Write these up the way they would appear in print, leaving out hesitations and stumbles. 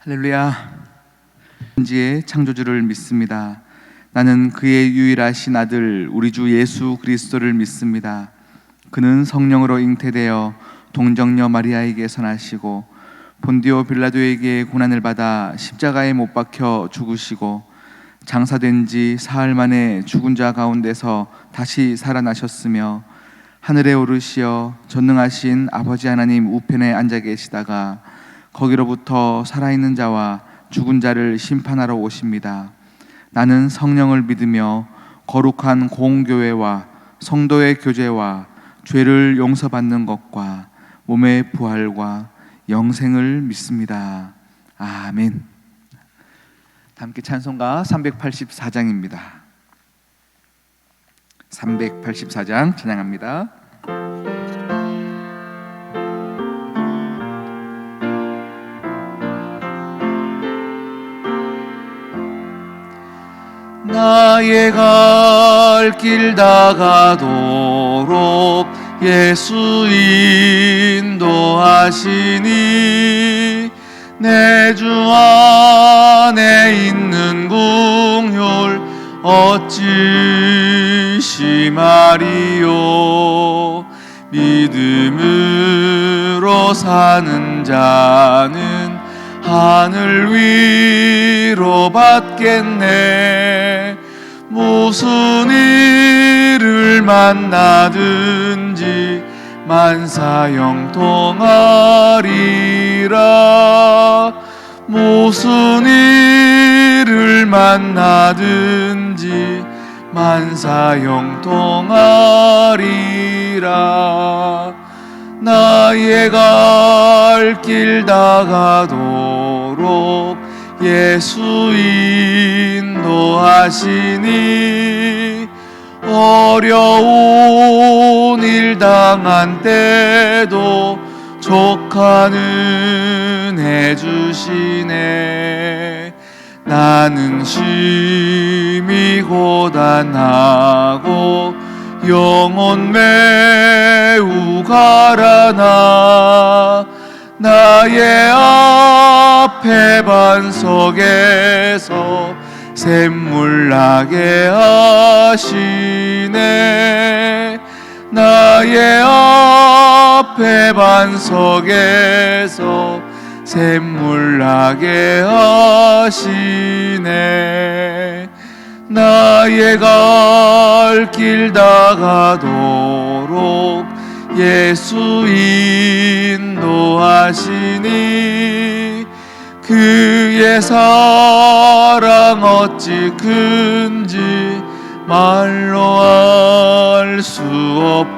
할렐루야. 지의 창조주를 믿습니다. 나는 그의 유일하신 아들 우리 주 예수 그리스도를 믿습니다. 그는 성령으로 잉태되어 동정녀 마리아에게 선하시고 본디오 빌라도에게 고난을 받아 십자가에 못 박혀 죽으시고 장사된 지 사흘 만에 죽은 자 가운데서 다시 살아나셨으며 하늘에 오르시어 전능하신 아버지 하나님 우편에 앉아 계시다가 거기로부터 살아있는 자와 죽은 자를 심판하러 오십니다. 나는 성령을 믿으며 거룩한 공교회와 성도의 교제와 죄를 용서받는 것과 몸의 부활과 영생을 믿습니다. 아멘. 함께 찬송가 384장입니다. 384장 찬양합니다. 나의 갈 길 다가도록 예수 인도하시니 내 주 안에 있는 긍휼 어찌 심하리요. 믿음으로 사는 자는 하늘 위로 받겠네. 무슨 일을 만나든지 만사형통하리라. 무슨 일을 만나든지 만사형통하리라. 나의 갈 길 다가도록 예수 인도하시니 어려운 일 당한 때도 족한 은혜 주시네. 나는 심히 고단하고 영혼 매우 가라나 나의 앞에 반석에서 샘물 나게 하시네. 나의 앞에 반석에서 샘물 나게 하시네. 나의 갈 길 다가도록 예수 인도하시니 그의 사랑 어찌 큰지 말로 알 수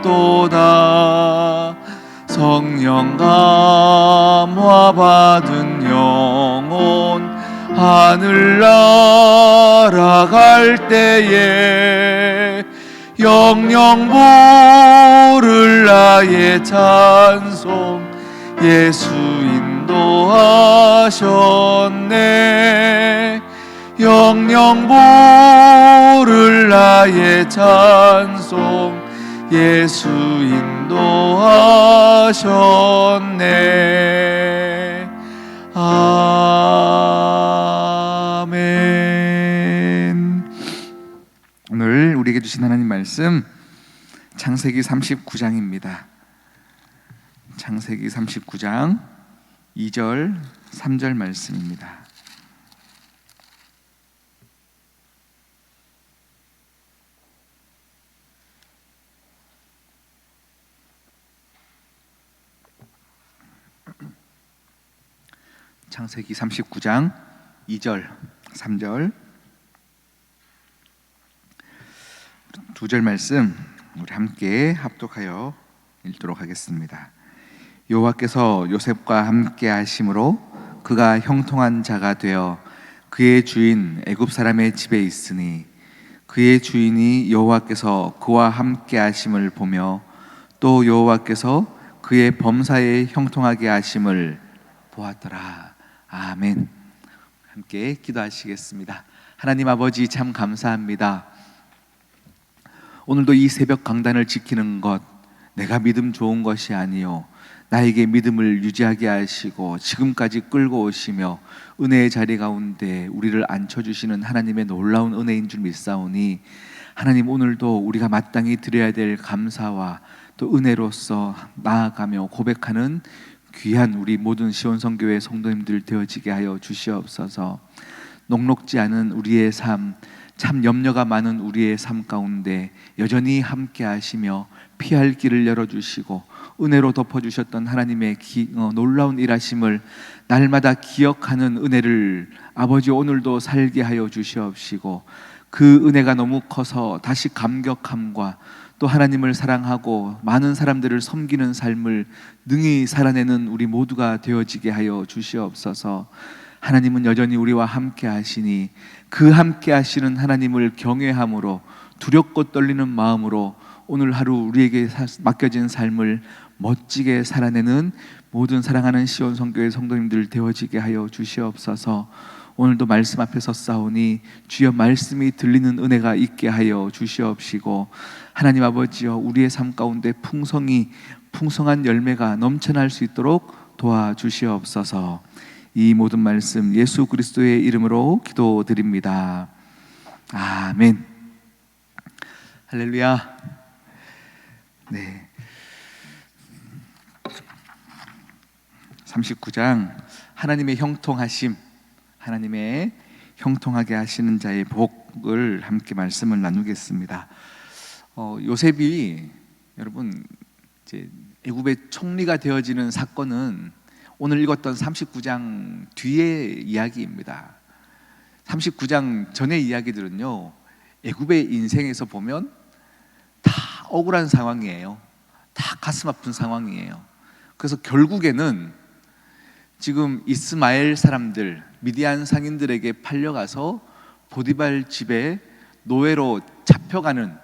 없도다. 성령 감화 받은 영혼 하늘 날아갈 때에 영영 부를 나의 찬송 예수 인도하셨네. 영영 부를 나의 찬송 예수 인도하셨네. 아멘. 오늘 우리에게 주신 하나님 말씀 창세기 39장입니다. 창세기 39장 2절 3절 말씀입니다. 창세기 39장 2절 3절 두 절 말씀 우리 함께 합독하여 읽도록 하겠습니다. 여호와께서 요셉과 함께 하심으로 그가 형통한 자가 되어 그의 주인 애굽 사람의 집에 있으니 그의 주인이 여호와께서 그와 함께 하심을 보며 또 여호와께서 그의 범사에 형통하게 하심을 보았더라. 아멘. 함께 기도하시겠습니다. 하나님 아버지 참 감사합니다. 오늘도 이 새벽 강단을 지키는 것 내가 믿음 좋은 것이 아니요 나에게 믿음을 유지하게 하시고 지금까지 끌고 오시며 은혜의 자리 가운데 우리를 앉혀주시는 하나님의 놀라운 은혜인 줄 믿사오니, 하나님 오늘도 우리가 마땅히 드려야 될 감사와 또 은혜로서 나아가며 고백하는 귀한 우리 모든 시온성교회 성도님들 되어지게 하여 주시옵소서. 녹록지 않은 우리의 삶, 참 염려가 많은 우리의 삶 가운데 여전히 함께 하시며 피할 길을 열어주시고 은혜로 덮어주셨던 하나님의 놀라운 일하심을 날마다 기억하는 은혜를 아버지 오늘도 살게 하여 주시옵시고, 그 은혜가 너무 커서 다시 감격함과 또 하나님을 사랑하고 많은 사람들을 섬기는 삶을 능히 살아내는 우리 모두가 되어지게 하여 주시옵소서. 하나님은 여전히 우리와 함께 하시니 그 함께 하시는 하나님을 경외함으로 두렵고 떨리는 마음으로 오늘 하루 우리에게 맡겨진 삶을 멋지게 살아내는 모든 사랑하는 시온성교회 성도님들 되어지게 하여 주시옵소서. 오늘도 말씀 앞에 섰사오니 주여 말씀이 들리는 은혜가 있게 하여 주시옵시고, 하나님 아버지여 우리의 삶 가운데 풍성한 열매가 넘쳐날 수 있도록 도와주시옵소서. 이 모든 말씀 예수 그리스도의 이름으로 기도드립니다. 아멘. 할렐루야. 네. 39장 하나님의 형통하심, 하나님의 형통하게 하시는 자의 복을 함께 말씀을 나누겠습니다. 요셉이 여러분 이제 애굽의 총리가 되어지는 사건은 오늘 읽었던 39장 뒤의 이야기입니다. 39장 전의 이야기들은요, 애굽의 인생에서 보면 다 억울한 상황이에요. 다 가슴 아픈 상황이에요. 그래서 결국에는 지금 이스마엘 사람들, 미디안 상인들에게 팔려가서 보디발 집에 노예로 잡혀가는,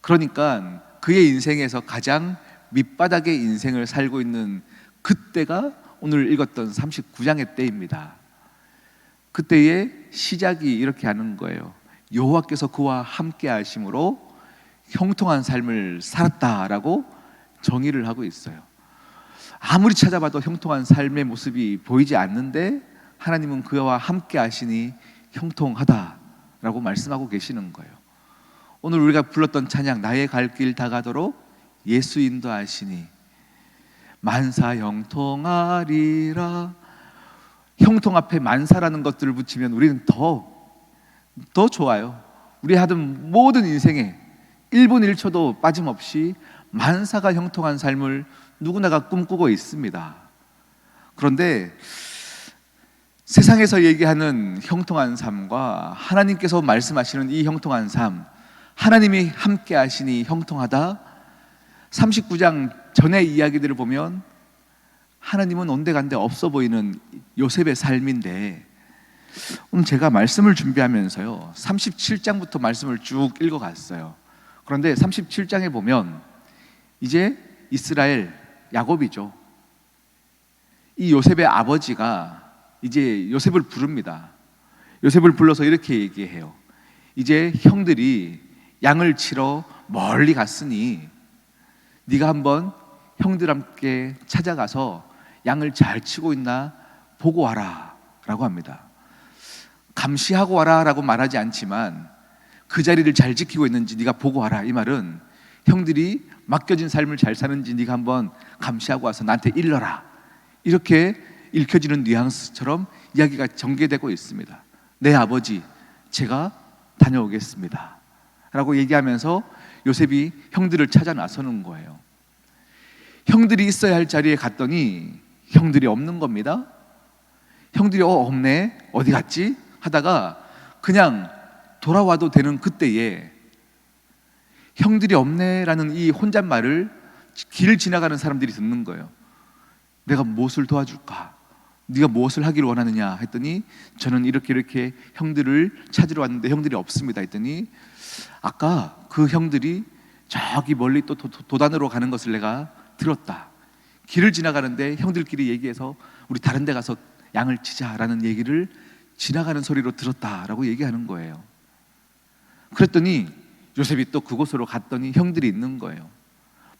그러니까 그의 인생에서 가장 밑바닥의 인생을 살고 있는 그때가 오늘 읽었던 39장의 때입니다. 그때의 시작이 이렇게 하는 거예요. 여호와께서 그와 함께 하심으로 형통한 삶을 살았다라고 정의를 하고 있어요. 아무리 찾아봐도 형통한 삶의 모습이 보이지 않는데 하나님은 그와 함께 하시니 형통하다라고 말씀하고 계시는 거예요. 오늘 우리가 불렀던 찬양, 나의 갈 길 다가도록 예수 인도하시니 만사 형통하리라. 형통 앞에 만사라는 것들을 붙이면 우리는 더 좋아요. 우리 하던 모든 인생에 1분 1초도 빠짐없이 만사가 형통한 삶을 누구나가 꿈꾸고 있습니다. 그런데 세상에서 얘기하는 형통한 삶과 하나님께서 말씀하시는 이 형통한 삶, 하나님이 함께 하시니 형통하다, 39장 전의 이야기들을 보면 하나님은 온데간데 없어 보이는 요셉의 삶인데, 오늘 제가 말씀을 준비하면서요 37장부터 말씀을 쭉 읽어갔어요. 그런데 37장에 보면 이제 이스라엘 야곱이죠. 이 요셉의 아버지가 이제 요셉을 부릅니다. 요셉을 불러서 이렇게 얘기해요. 이제 형들이 양을 치러 멀리 갔으니 네가 한번 형들 함께 찾아가서 양을 잘 치고 있나 보고 와라 라고 합니다. 감시하고 와라 라고 말하지 않지만 그 자리를 잘 지키고 있는지 네가 보고 와라. 이 말은 형들이 맡겨진 삶을 잘 사는지 네가 한번 감시하고 와서 나한테 일러라, 이렇게 읽혀지는 뉘앙스처럼 이야기가 전개되고 있습니다. 내 아버지, 제가 다녀오겠습니다 라고 얘기하면서 요셉이 형들을 찾아 나서는 거예요. 형들이 있어야 할 자리에 갔더니 형들이 없는 겁니다. 형들이 없네, 어디 갔지 하다가 그냥 돌아와도 되는 그때에 형들이 없네라는 이 혼잣말을 길 지나가는 사람들이 듣는 거예요. 내가 무엇을 도와줄까? 네가 무엇을 하기를 원하느냐 했더니 저는 이렇게 형들을 찾으러 왔는데 형들이 없습니다 했더니 아까 그 형들이 저기 멀리 또 도단으로 가는 것을 내가 들었다. 길을 지나가는데 형들끼리 얘기해서 우리 다른 데 가서 양을 치자라는 얘기를 지나가는 소리로 들었다라고 얘기하는 거예요. 그랬더니 요셉이 또 그곳으로 갔더니 형들이 있는 거예요.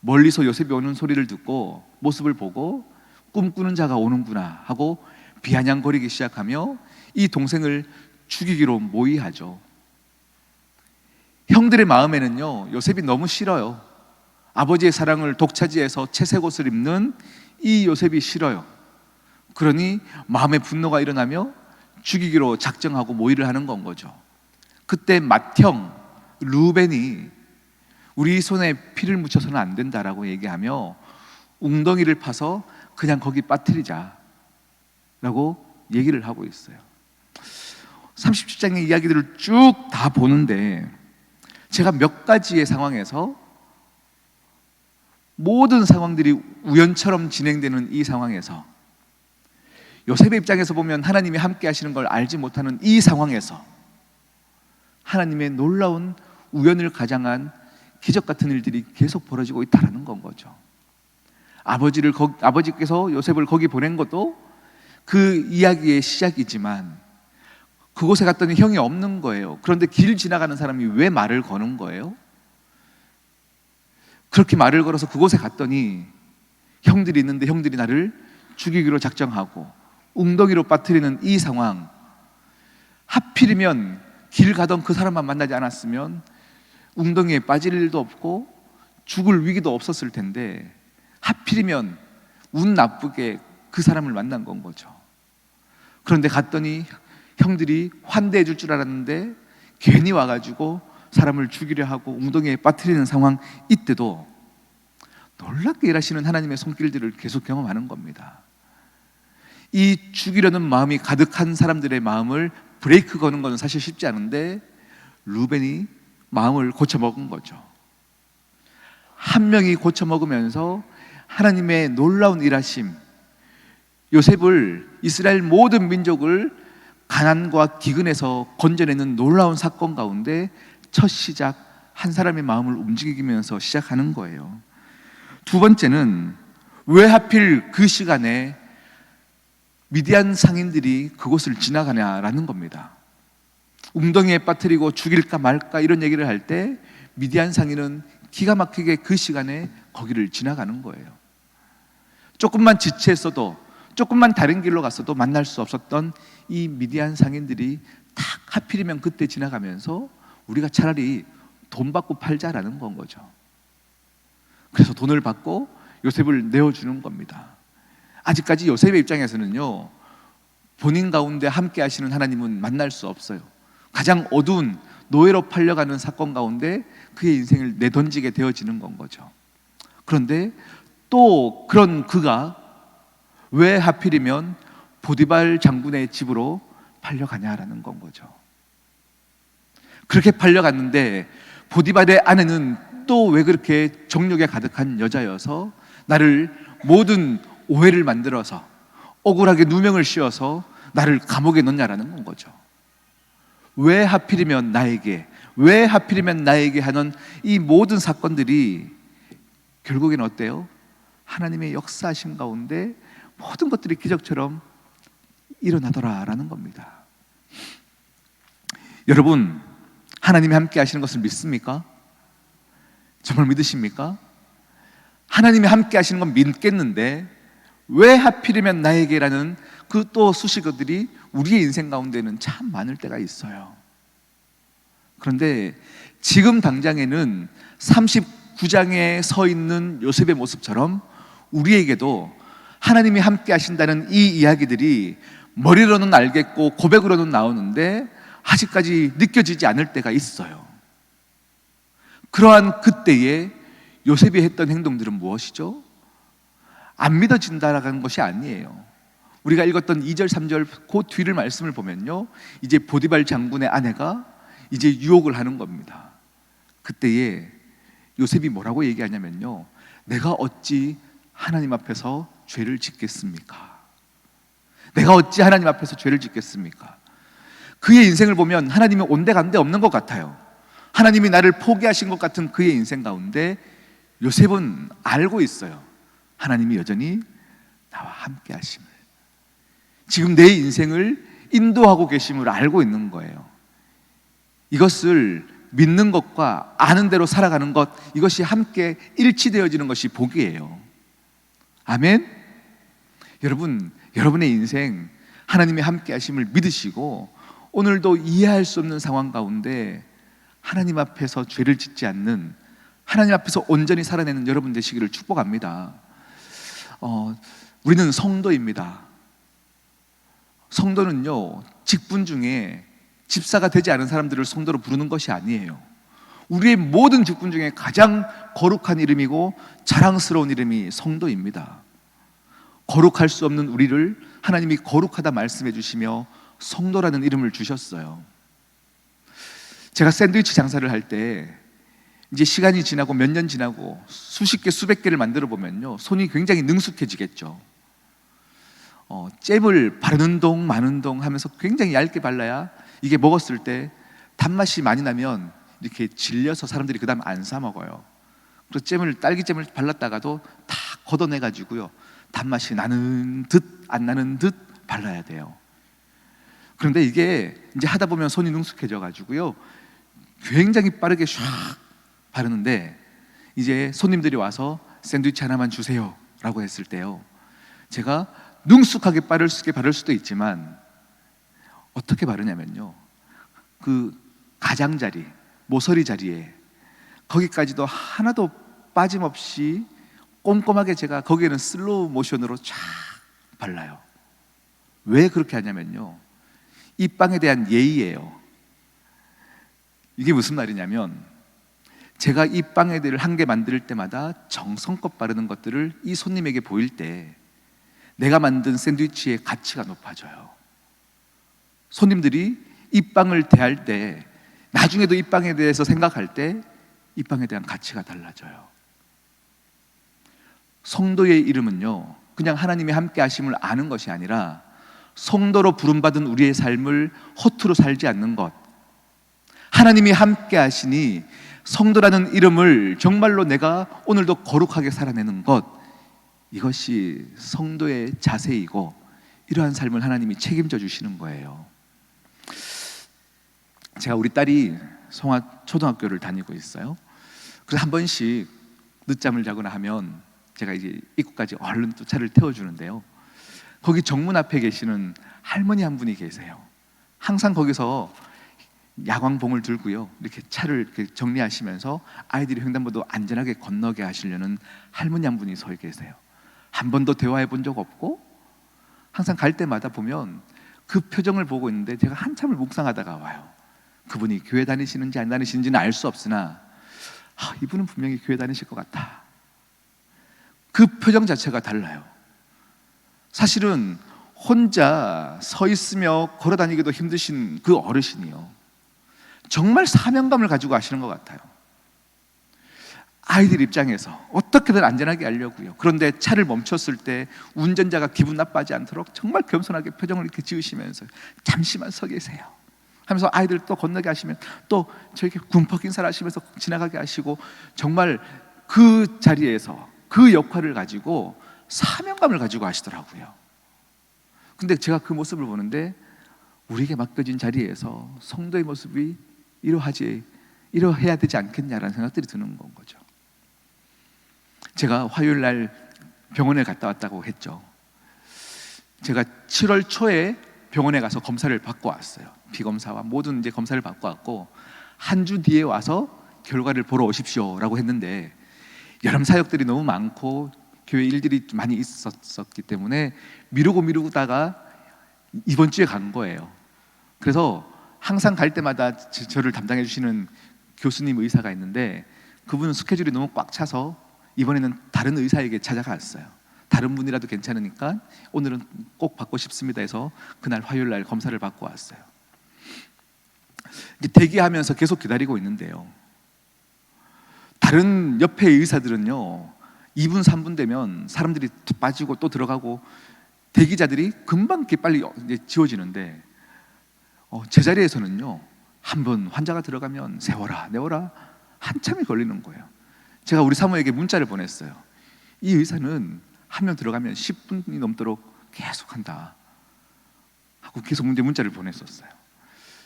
멀리서 요셉이 오는 소리를 듣고 모습을 보고 꿈꾸는 자가 오는구나 하고 비아냥거리기 시작하며 이 동생을 죽이기로 모의하죠. 형들의 마음에는요, 요셉이 너무 싫어요. 아버지의 사랑을 독차지해서 채색 옷을 입는 이 요셉이 싫어요. 그러니 마음의 분노가 일어나며 죽이기로 작정하고 모의를 하는 건 거죠. 그때 맏형 루벤이 우리 손에 피를 묻혀서는 안 된다라고 얘기하며 웅덩이를 파서 그냥 거기 빠뜨리자 라고 얘기를 하고 있어요. 37장의 이야기들을 쭉 다 보는데 제가 몇 가지의 상황에서 모든 상황들이 우연처럼 진행되는 이 상황에서 요셉의 입장에서 보면 하나님이 함께 하시는 걸 알지 못하는 이 상황에서 하나님의 놀라운 우연을 가장한 기적 같은 일들이 계속 벌어지고 있다는 건 거죠. 아버지께서 요셉을 거기 보낸 것도 그 이야기의 시작이지만 그곳에 갔더니 형이 없는 거예요. 그런데 길 지나가는 사람이 왜 말을 거는 거예요? 그렇게 말을 걸어서 그곳에 갔더니 형들이 있는데 형들이 나를 죽이기로 작정하고 웅덩이로 빠뜨리는 이 상황, 하필이면 길 가던 그 사람만 만나지 않았으면 웅덩이에 빠질 일도 없고 죽을 위기도 없었을 텐데 하필이면 운 나쁘게 그 사람을 만난 건 거죠. 그런데 갔더니 형들이 환대해 줄 줄 알았는데 괜히 와가지고 사람을 죽이려 하고 웅덩이에 빠뜨리는 상황, 이때도 놀랍게 일하시는 하나님의 손길들을 계속 경험하는 겁니다. 이 죽이려는 마음이 가득한 사람들의 마음을 브레이크 거는 것은 사실 쉽지 않은데 루벤이 마음을 고쳐먹은 거죠. 한 명이 고쳐먹으면서 하나님의 놀라운 일하심, 요셉을, 이스라엘 모든 민족을 가난과 기근에서 건져내는 놀라운 사건 가운데 첫 시작, 한 사람의 마음을 움직이면서 시작하는 거예요. 두 번째는 왜 하필 그 시간에 미디안 상인들이 그곳을 지나가냐라는 겁니다. 웅덩이에 빠뜨리고 죽일까 말까 이런 얘기를 할 때 미디안 상인은 기가 막히게 그 시간에 거기를 지나가는 거예요. 조금만 지체했어도, 조금만 다른 길로 갔어도 만날 수 없었던 이 미디안 상인들이 딱 하필이면 그때 지나가면서 우리가 차라리 돈 받고 팔자라는 건 거죠. 그래서 돈을 받고 요셉을 내어주는 겁니다. 아직까지 요셉의 입장에서는요, 본인 가운데 함께 하시는 하나님은 만날 수 없어요. 가장 어두운 노예로 팔려가는 사건 가운데 그의 인생을 내던지게 되어지는 건 거죠. 그런데 또 그런 그가 왜 하필이면 보디발 장군의 집으로 팔려가냐라는 건 거죠. 그렇게 팔려갔는데 보디발의 아내는 또 왜 그렇게 정욕에 가득한 여자여서 나를 모든 오해를 만들어서 억울하게 누명을 씌워서 나를 감옥에 넣냐라는 건 거죠. 왜 하필이면 나에게, 왜 하필이면 나에게 하는 이 모든 사건들이 결국엔 어때요? 하나님의 역사하심 가운데 모든 것들이 기적처럼 일어나더라라는 겁니다. 여러분, 하나님이 함께 하시는 것을 믿습니까? 정말 믿으십니까? 하나님이 함께 하시는 건 믿겠는데 왜 하필이면 나에게라는 그 또 수식어들이 우리의 인생 가운데는 참 많을 때가 있어요. 그런데 지금 당장에는 39장에 서 있는 요셉의 모습처럼 우리에게도 하나님이 함께 하신다는 이 이야기들이 머리로는 알겠고 고백으로는 나오는데 아직까지 느껴지지 않을 때가 있어요. 그러한 그때에 요셉이 했던 행동들은 무엇이죠? 안 믿어진다라는 것이 아니에요. 우리가 읽었던 2절, 3절 그 뒤를 말씀을 보면요, 이제 보디발 장군의 아내가 이제 유혹을 하는 겁니다. 그때에 요셉이 뭐라고 얘기하냐면요, 내가 어찌 하나님 앞에서 죄를 짓겠습니까? 내가 어찌 하나님 앞에서 죄를 짓겠습니까? 그의 인생을 보면 하나님이 온데간데 없는 것 같아요. 하나님이 나를 포기하신 것 같은 그의 인생 가운데 요셉은 알고 있어요. 하나님이 여전히 나와 함께 하심을, 지금 내 인생을 인도하고 계심을 알고 있는 거예요. 이것을 믿는 것과 아는 대로 살아가는 것, 이것이 함께 일치되어지는 것이 복이에요. 아멘. 여러분, 여러분의 인생 하나님의 함께 하심을 믿으시고 오늘도 이해할 수 없는 상황 가운데 하나님 앞에서 죄를 짓지 않는, 하나님 앞에서 온전히 살아내는 여러분 되시기를 축복합니다. 우리는 성도입니다. 성도는요, 직분 중에 집사가 되지 않은 사람들을 성도로 부르는 것이 아니에요. 우리의 모든 직분 중에 가장 거룩한 이름이고 자랑스러운 이름이 성도입니다. 거룩할 수 없는 우리를 하나님이 거룩하다 말씀해 주시며 성도라는 이름을 주셨어요. 제가 샌드위치 장사를 할 때 이제 시간이 지나고 몇 년 지나고 수십 개 수백 개를 만들어 보면요, 손이 굉장히 능숙해지겠죠. 잼을 바르는 동 마는 동 하면서 굉장히 얇게 발라야 이게 먹었을 때 단맛이 많이 나면 이렇게 질려서 사람들이 그 다음 안 사 먹어요. 그래서 딸기잼을 발랐다가도 다 걷어내가지고요, 단맛이 나는 듯 안 나는 듯 발라야 돼요. 그런데 이게 이제 하다 보면 손이 능숙해져 가지고요, 굉장히 빠르게 샥 바르는데, 이제 손님들이 와서 샌드위치 하나만 주세요 라고 했을 때요, 제가 능숙하게 바를 수도 있지만 어떻게 바르냐면요, 그 가장자리, 모서리 자리에 거기까지도 하나도 빠짐없이 꼼꼼하게 제가 거기에는 슬로우 모션으로 쫙 발라요. 왜 그렇게 하냐면요, 이 빵에 대한 예의예요. 이게 무슨 말이냐면, 제가 이 빵에들을 한 개 만들 때마다 정성껏 바르는 것들을 이 손님에게 보일 때 내가 만든 샌드위치의 가치가 높아져요. 손님들이 이 빵을 대할 때, 나중에도 이 빵에 대해서 생각할 때 이 빵에 대한 가치가 달라져요. 성도의 이름은요, 그냥 하나님이 함께 하심을 아는 것이 아니라 성도로 부름받은 우리의 삶을 허투루 살지 않는 것, 하나님이 함께 하시니 성도라는 이름을 정말로 내가 오늘도 거룩하게 살아내는 것, 이것이 성도의 자세이고 이러한 삶을 하나님이 책임져 주시는 거예요. 제가 우리 딸이 송화 초등학교를 다니고 있어요. 그래서 한 번씩 늦잠을 자거나 하면 제가 이제 입구까지 얼른 또 차를 태워주는데요, 거기 정문 앞에 계시는 할머니 한 분이 계세요. 항상 거기서 야광봉을 들고요, 이렇게 차를 이렇게 정리하시면서 아이들이 횡단보도 안전하게 건너게 하시려는 할머니 한 분이 서 계세요. 한 번도 대화해 본 적 없고 항상 갈 때마다 보면 그 표정을 보고 있는데 제가 한참을 묵상하다가 와요. 그분이 교회 다니시는지 안 다니시는지는 알 수 없으나 이분은 분명히 교회 다니실 것 같다. 그 표정 자체가 달라요. 사실은 혼자 서 있으며 걸어 다니기도 힘드신 그 어르신이요, 정말 사명감을 가지고 하시는 것 같아요. 아이들 입장에서 어떻게든 안전하게 하려고요. 그런데 차를 멈췄을 때 운전자가 기분 나빠하지 않도록 정말 겸손하게 표정을 이렇게 지으시면서 잠시만 서 계세요 하면서 아이들 또 건너게 하시면 또 저렇게 군퍽 인사를 하시면서 지나가게 하시고, 정말 그 자리에서 그 역할을 가지고 사명감을 가지고 하시더라고요. 근데 제가 그 모습을 보는데 우리에게 맡겨진 자리에서 성도의 모습이 이러해야 되지 않겠냐라는 생각들이 드는 건 거죠. 제가 화요일 날 병원에 갔다 왔다고 했죠. 제가 7월 초에 병원에 가서 검사를 받고 왔어요. 피검사와 모든 이제 검사를 받고 왔고, 한 주 뒤에 와서 결과를 보러 오십시오라고 했는데 여름 사역들이 너무 많고 교회 일들이 많이 있었기 때문에 미루다가 이번 주에 간 거예요. 그래서 항상 갈 때마다 저를 담당해 주시는 교수님 의사가 있는데 그분은 스케줄이 너무 꽉 차서 이번에는 다른 의사에게 찾아갔어요. 다른 분이라도 괜찮으니까 오늘은 꼭 받고 싶습니다 해서 그날 화요일 날 검사를 받고 왔어요. 대기하면서 계속 기다리고 있는데요, 다른 옆에 의사들은요 2분 3분 되면 사람들이 빠지고 또 들어가고 대기자들이 금방 이렇게 빨리 이제 지워지는데 제 자리에서는요 한 번 환자가 들어가면 세워라 내워라 한참이 걸리는 거예요. 제가 우리 사모에게 문자를 보냈어요. 이 의사는 한 명 들어가면 10분이 넘도록 계속한다 하고 계속 문자를 보냈었어요.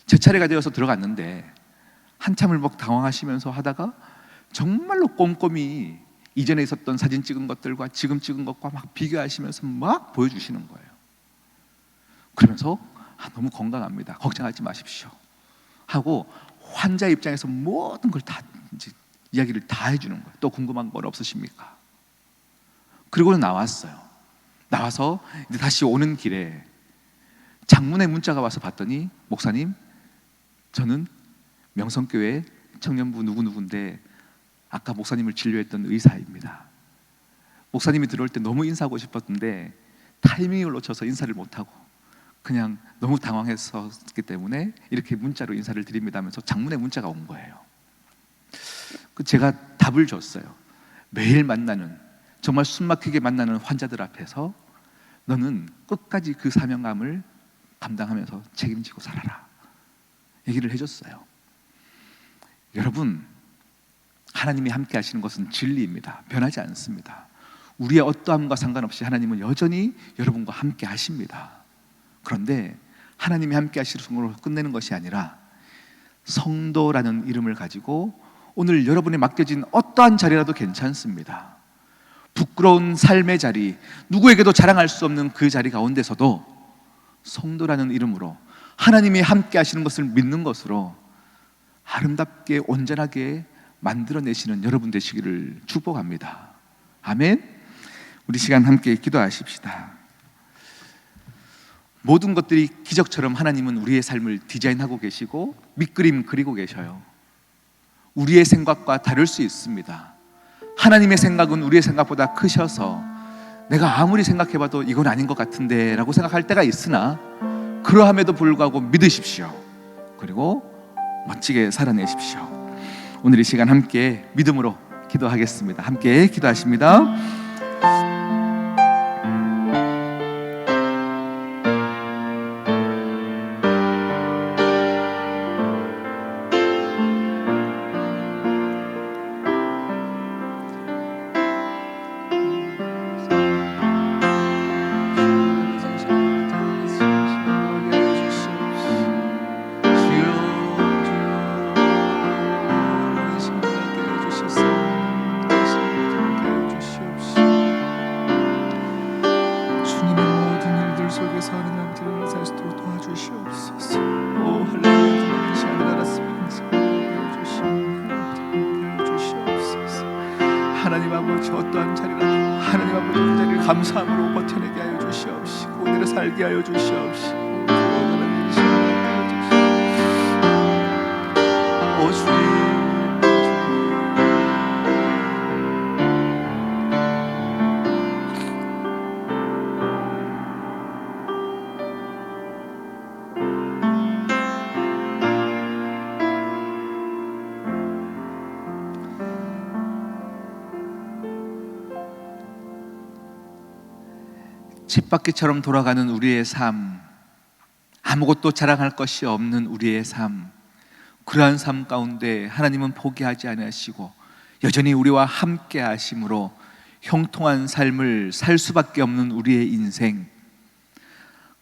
제 차례가 되어서 들어갔는데 한참을 막 당황하시면서 하다가 정말로 꼼꼼히 이전에 있었던 사진 찍은 것들과 지금 찍은 것과 막 비교하시면서 막 보여주시는 거예요. 그러면서 너무 건강합니다, 걱정하지 마십시오 하고 환자 입장에서 모든 걸 다 이야기를 다 해주는 거예요. 또 궁금한 건 없으십니까? 그리고는 나와서 이제 다시 오는 길에 장문의 문자가 와서 봤더니, 목사님, 저는 명성교회 청년부 누구누구인데 아까 목사님을 진료했던 의사입니다. 목사님이 들어올 때 너무 인사하고 싶었는데 타이밍을 놓쳐서 인사를 못하고 그냥 너무 당황했었기 때문에 이렇게 문자로 인사를 드립니다 하면서 장문의 문자가 온 거예요. 제가 답을 줬어요. 매일 만나는, 정말 숨막히게 만나는 환자들 앞에서 너는 끝까지 그 사명감을 감당하면서 책임지고 살아라, 얘기를 해줬어요. 여러분, 하나님이 함께 하시는 것은 진리입니다. 변하지 않습니다. 우리의 어떠함과 상관없이 하나님은 여전히 여러분과 함께 하십니다. 그런데 하나님이 함께 하시는 것으로 끝내는 것이 아니라 성도라는 이름을 가지고 오늘 여러분이 맡겨진 어떠한 자리라도 괜찮습니다. 부끄러운 삶의 자리, 누구에게도 자랑할 수 없는 그 자리 가운데서도 성도라는 이름으로 하나님이 함께 하시는 것을 믿는 것으로 아름답게 온전하게 만들어내시는 여러분 되시기를 축복합니다. 아멘. 우리 시간 함께 기도하십시다. 모든 것들이 기적처럼 하나님은 우리의 삶을 디자인하고 계시고 밑그림 그리고 계셔요. 우리의 생각과 다를 수 있습니다. 하나님의 생각은 우리의 생각보다 크셔서 내가 아무리 생각해봐도 이건 아닌 것 같은데 라고 생각할 때가 있으나, 그러함에도 불구하고 믿으십시오. 그리고 멋지게 살아내십시오. 오늘 이 시간 함께 믿음으로 기도하겠습니다. 함께 기도하십니다. 하나님 아버지, 어떠한 자리라도 하나님 아버지 그 자리를 감사함으로 버텨내게 하여 주시옵시고 오늘을 살게 하여 주시옵시고 오 주님, 쳇바퀴처럼 돌아가는 우리의 삶, 아무것도 자랑할 것이 없는 우리의 삶, 그러한 삶 가운데 하나님은 포기하지 않으시고 여전히 우리와 함께 하심으로 형통한 삶을 살 수밖에 없는 우리의 인생,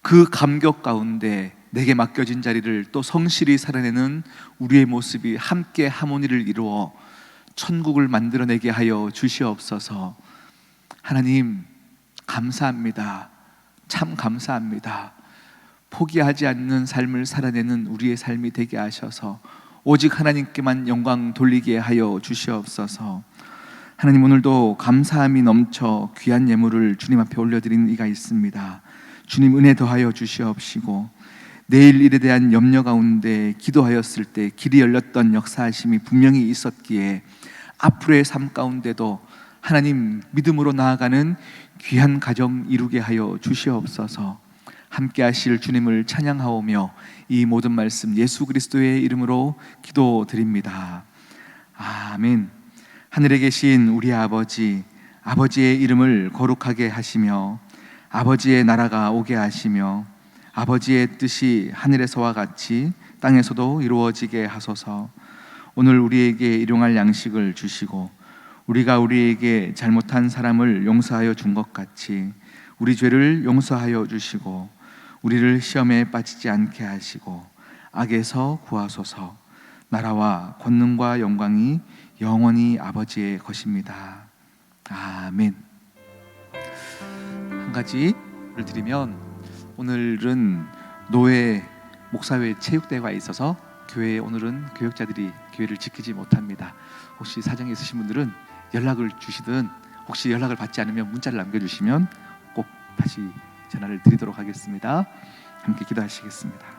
그 감격 가운데 내게 맡겨진 자리를 또 성실히 살아내는 우리의 모습이 함께 하모니를 이루어 천국을 만들어내게 하여 주시옵소서. 하나님 감사합니다. 참 감사합니다. 포기하지 않는 삶을 살아내는 우리의 삶이 되게 하셔서 오직 하나님께만 영광 돌리게 하여 주시옵소서. 하나님, 오늘도 감사함이 넘쳐 귀한 예물을 주님 앞에 올려드리는 이가 있습니다. 주님 은혜 더하여 주시옵시고 내일 일에 대한 염려 가운데 기도하였을 때 길이 열렸던 역사하심이 분명히 있었기에 앞으로의 삶 가운데도 하나님 믿음으로 나아가는 귀한 가정 이루게 하여 주시옵소서. 함께 하실 주님을 찬양하오며 이 모든 말씀 예수 그리스도의 이름으로 기도드립니다. 아멘. 하늘에 계신 우리 아버지, 아버지의 이름을 거룩하게 하시며 아버지의 나라가 오게 하시며 아버지의 뜻이 하늘에서와 같이 땅에서도 이루어지게 하소서. 오늘 우리에게 일용할 양식을 주시고 우리가 우리에게 잘못한 사람을 용서하여 준 것 같이 우리 죄를 용서하여 주시고 우리를 시험에 빠지지 않게 하시고 악에서 구하소서. 나라와 권능과 영광이 영원히 아버지의 것입니다. 아멘. 한 가지를 드리면, 오늘은 노예 목사회 체육대회가 있어서 교회에 오늘은 교역자들이 교회를 지키지 못합니다. 혹시 사정이 있으신 분들은 연락을 주시든, 혹시 연락을 받지 않으면 문자를 남겨주시면 꼭 다시 전화를 드리도록 하겠습니다. 함께 기도하시겠습니다.